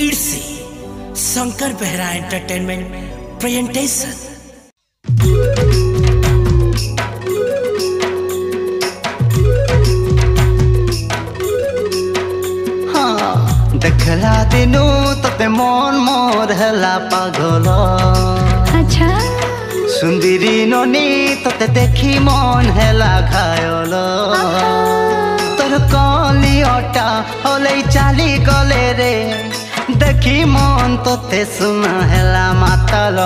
It's Shankar Behera entertainment presentation. देखला दिनु तते मन मोर हला पागल। अच्छा सुंदरी ननी तते देखी मन हला घायल। तोर कलियटा होले चाली गले रे देखी मन तते सुना हला मातल।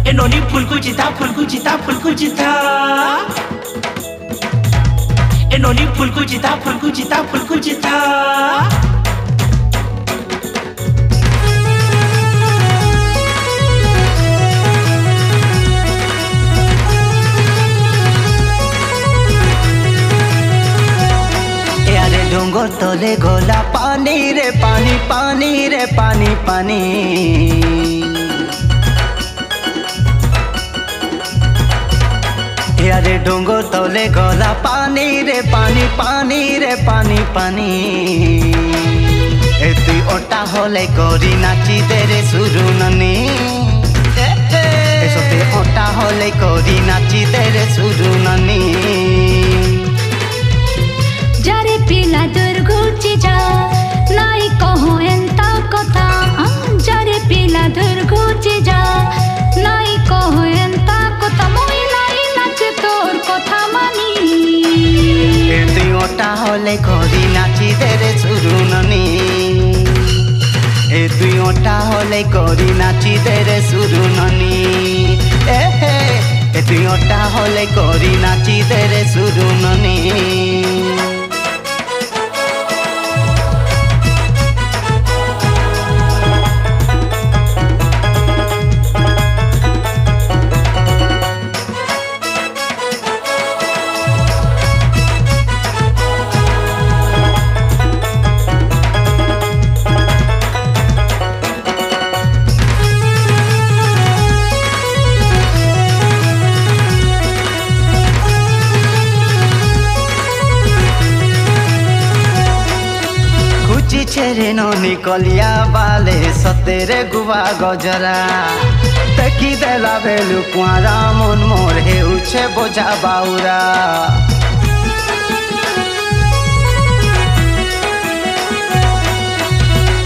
ए ननी फुलकु चिता फुलकु चिता फुलकु चिता। ए ननी फुलकु चिता फुलकु चिता फुलकु चिता। यारे डोंगर तले गोला पानी रे पानी पानी रे पानी पानी। यारे डोंगर तले गोला पानी रे पानी पानी रे पानी पानी। ए तुई ओटा होले करी नाची दे रे सुरुननी। ए सोते ओटा होले करी नाची दे रे सुरुननी। जारे पिला दुर्गुची जा नाई कहो एंता कथा। जारे पिला दुर्गुची जा नाई कहो एंता कथा। मोई नाई नाचे तोर कथा मानी। ए तुई ओटा होले करी नाची दे रे सुरुननी। ए तुई ओटा होले करी नाची दे रे सुरुननी। ए तुई ओटा होले करी नाची दे रे सुरुननी। छेरे ननी कलिया बाले सतेरे गुवा गजरा। देखी देला बेलु कुआरा मन मोर हेउछे बोझा बाउरा।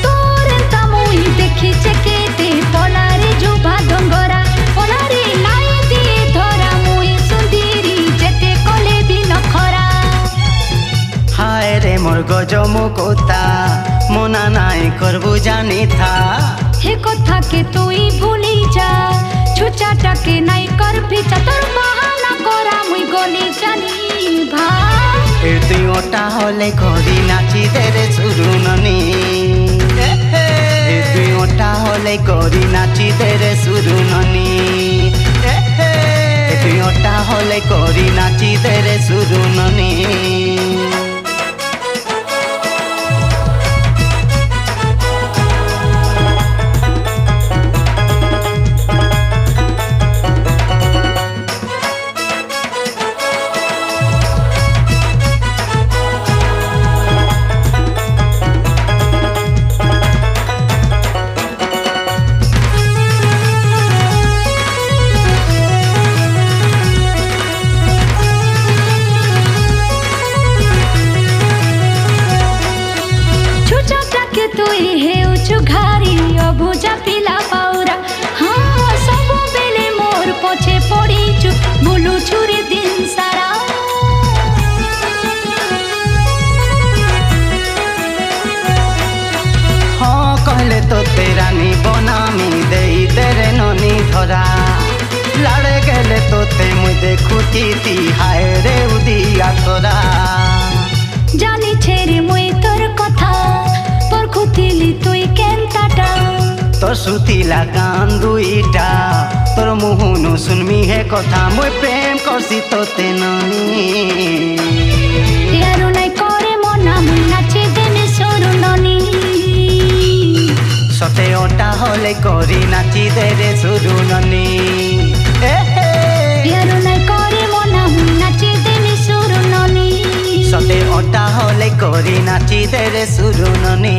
तोरे तमुई देखी चकेते पलारे जुभा डोंगरा। पलारे लाई दिए धरा मुई सुंदरी जेते कले भी नखरा। हाय रे मोर गजमु कोता मोना नाई करबु जानी था। हे कथा के तुई भूली जा छुचाटा के नाई कर पीछा। तोर बहाना करा मुई गली जानी भा। ए तुई ओटा होले करी नाची दे रे सुरुननी। ए तुई ओटा होले करी नाची दे रे सुरुननी। ए तुई ओटा होले करी नाची दे रे सुरुननी। तुई हेउछु घारी अबुझा पिला पाउरा। हाँ सब बेले मोर पछे पड़ीचु बुलु छुरी दिन सारा। हाँ कहले तो तेरा नी बनामी देई तेरे ननी धरा। लाड़े गेले तो ते मुई देखुती ती हाय रे उदिया तोरा। जानी छेरे मुई तोर कथा पर खुतिली तुई केनताटा। तोर सुतिला कान दुईटा तोर मुहुनु सुनमी हे कथा। मुई प्रेम करसी तोते ननी। यारो नाई करे मना मुई नाचे देने सुरुननी। सते ओटा होले करी नाची दे रे सुरुननी। यारो नाई करे मना मुई नाचे देने सुरुननी। ନାଚିଦେରେ ସୁରୁନନି